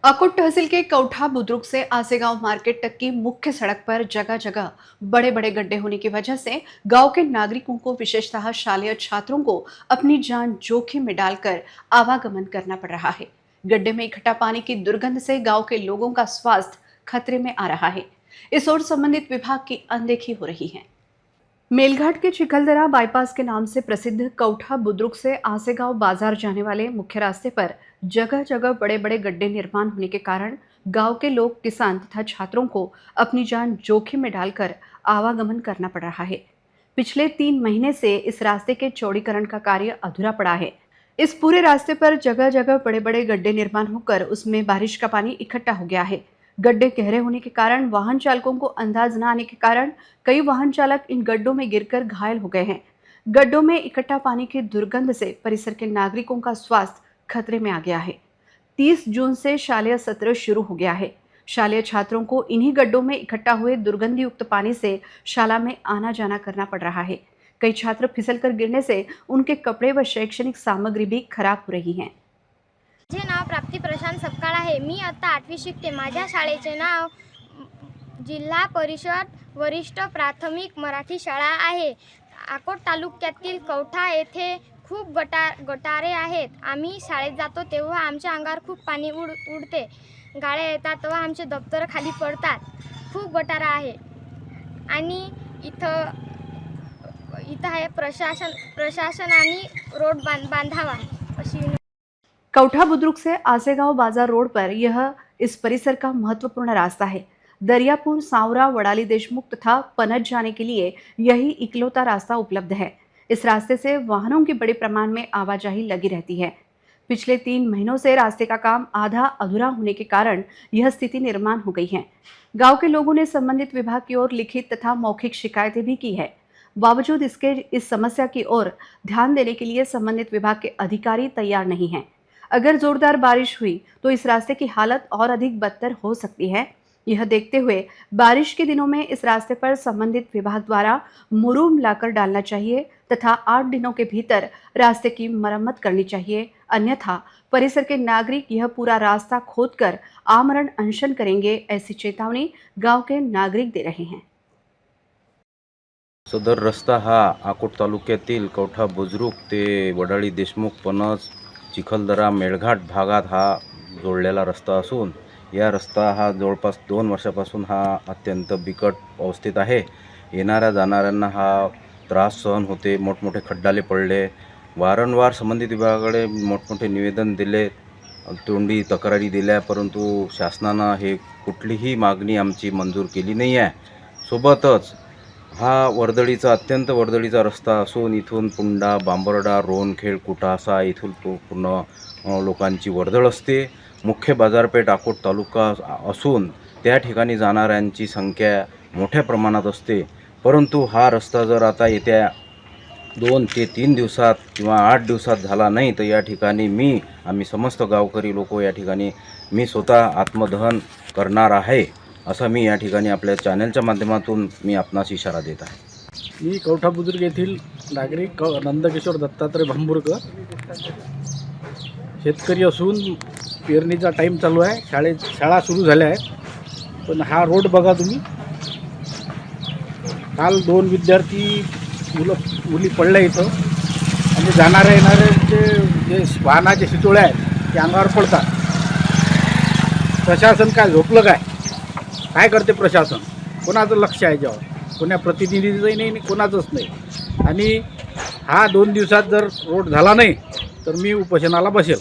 अकोट तहसील के कौठा बुद्रुक से Asegaon market तक की मुख्य सड़क पर जगह जगह बड़े बड़े गड्ढे होने की वजह से गांव के नागरिकों को, विशेषतः शालेय छात्रों को, अपनी जान जोखिम में डालकर आवागमन करना पड़ रहा है। गड्ढे में इकट्ठा पानी की दुर्गंध से गांव के लोगों का स्वास्थ्य खतरे में आ रहा है। इस ओर संबंधित विभाग की अनदेखी हो रही है। मेलघाट के चिखलदरा बाईपास के नाम से प्रसिद्ध कौठा बुद्रुक से आसेगांव बाजार जाने वाले मुख्य रास्ते पर जगह जगह बड़े बड़े गड्ढे निर्माण होने के कारण गांव के लोग, किसान तथा छात्रों को अपनी जान जोखिम में डालकर आवागमन करना पड़ रहा है। पिछले 3 महीने से इस रास्ते के चौड़ीकरण का कार्य अधूरा पड़ा है। इस पूरे रास्ते पर जगह जगह बड़े बड़े गड्ढे निर्माण होकर उसमें बारिश का पानी इकट्ठा हो गया है। गड्ढे गहरे होने के कारण वाहन चालकों को अंदाज न आने के कारण कई वाहन चालक इन गड्ढों में गिरकर घायल हो गए हैं। गड्ढों में इकट्ठा पानी की दुर्गंध से परिसर के नागरिकों का स्वास्थ्य खतरे में आ गया है। 30 जून से शालेय सत्र शुरू हो गया है। शालेय छात्रों को इन्हीं गड्ढों में इकट्ठा हुए दुर्गंध युक्त पानी से शाला में आना जाना करना पड़ रहा है। कई छात्र फिसलकर गिरने से उनके कपड़े व शैक्षणिक सामग्री भी खराब हो रही है। माझे नाव प्राप्ती प्रशांत सपकाळ आहे। मी आता 8वी शिकते। माझ्या शाळेचे नाव जिल्हा परिषद वरिष्ठ प्राथमिक मराठी शाळा आहे। अकोट तालुक्यातील कौठा येथे खूप गटारे आहेत। आम्ही शाळेत जातो तेव्हा आमच्या अंगावर खूप पाणी उडते। गाड्या येतात तेव्हा आमचे दप्तर खाली पडतात। खूप गटारा आहे आणि इथं आहे प्रशासनाने रोड बांधावा अशी। कौठा बुद्रुक से आसेगांव बाजार रोड पर यह इस परिसर का महत्वपूर्ण रास्ता है। दरियापुर, सांवरा, वडाली देशमुख तथा पनज जाने के लिए यही इकलौता रास्ता उपलब्ध है। इस रास्ते से वाहनों की बड़े प्रमाण में आवाजाही लगी रहती है। पिछले 3 महीनों से रास्ते का काम आधा अधूरा होने के कारण यह स्थिति निर्माण हो गई है। गांव के लोगों ने संबंधित विभाग की ओर लिखित तथा मौखिक शिकायतें भी की है। बावजूद इसके इस समस्या की ओर ध्यान देने के लिए संबंधित विभाग के अधिकारी तैयार नहीं हैं। अगर जोरदार बारिश हुई तो इस रास्ते की हालत और अधिक बदतर हो सकती है। यह देखते हुए बारिश के दिनों में इस रास्ते पर संबंधित विभाग द्वारा मुरूम लाकर डालना चाहिए तथा 8 दिनों के भीतर रास्ते की मरम्मत करनी चाहिए। अन्यथा परिसर के नागरिक यह पूरा रास्ता खोदकर आमरण अनशन करेंगे, ऐसी चेतावनी गांव के नागरिक दे रहे हैं। सदर रस्ता हा अकोट तालुक्यातील कौठा बुद्रुक ते वडाळी देशमुख, पनस, चिखलदरा, मेळघाट भागात हा जोडलेला रस्ता असून या रस्ता हा जवळपास 2 वर्षापासून हा अत्यंत बिकट अवस्थेत आहे। येणाऱ्या जाणाऱ्यांना हा त्रास सहन होते। मोठमोठे खड्डाले पडले। वारंवार संबंधित विभागाकडे मोठमोठे निवेदन दिले, तोंडी तक्रारी दिल्या, परंतु शासनानं हे कुठलीही मागणी आमची मंजूर केली नाही आहे। सोबतच हा अत्यंत वर्दळीचा रस्ता असून इथून पुंडा, बांबर्डा, रोणखेड, कुटासा इथून पूर्ण लोकांची वर्दळ असते। मुख्य बाजारपेठ अकोट तालुका असून त्या ठिकाणी जाणाऱ्यांची संख्या मोठ्या प्रमाणात असते। परंतु हा रस्ता जर आता येत्या 2 ते 3 दिवसात किंवा 8 दिवसात झाला नाही तर या ठिकाणी आम्ही समस्त गावकरी लोक या ठिकाणी मी स्वतः आत्मदहन करणार आहे, असा मी या ठिकाणी आपल्या चॅनलच्या माध्यमातून मी आपणास इशारा देत आहे। मी कौठा बुद्रुक येथील नागरिक नंदकिशोर दत्तात्रय भांबुरकर शेतकरी असून पेरणीचा टाईम चालू आहे। शाळा सुरू झाल्या आहेत, पण हा रोड बघा तुम्ही। काल 2 विद्यार्थी मुली पडल्या इथं आणि जाणाऱ्या येणाऱ्यांचे जे वाहनाचे शितोळे आहेत ते अंगावर पडतात। प्रशासन काय झोपलं काय करते प्रशासन? कोणाचं लक्ष आहे याच्यावर? कोणा प्रतिनिधीचंही नाही आणि कोणाचंच नाही। आणि हा 2 दिवसात जर रोड झाला नाही तर मी उपोषणाला बसेल।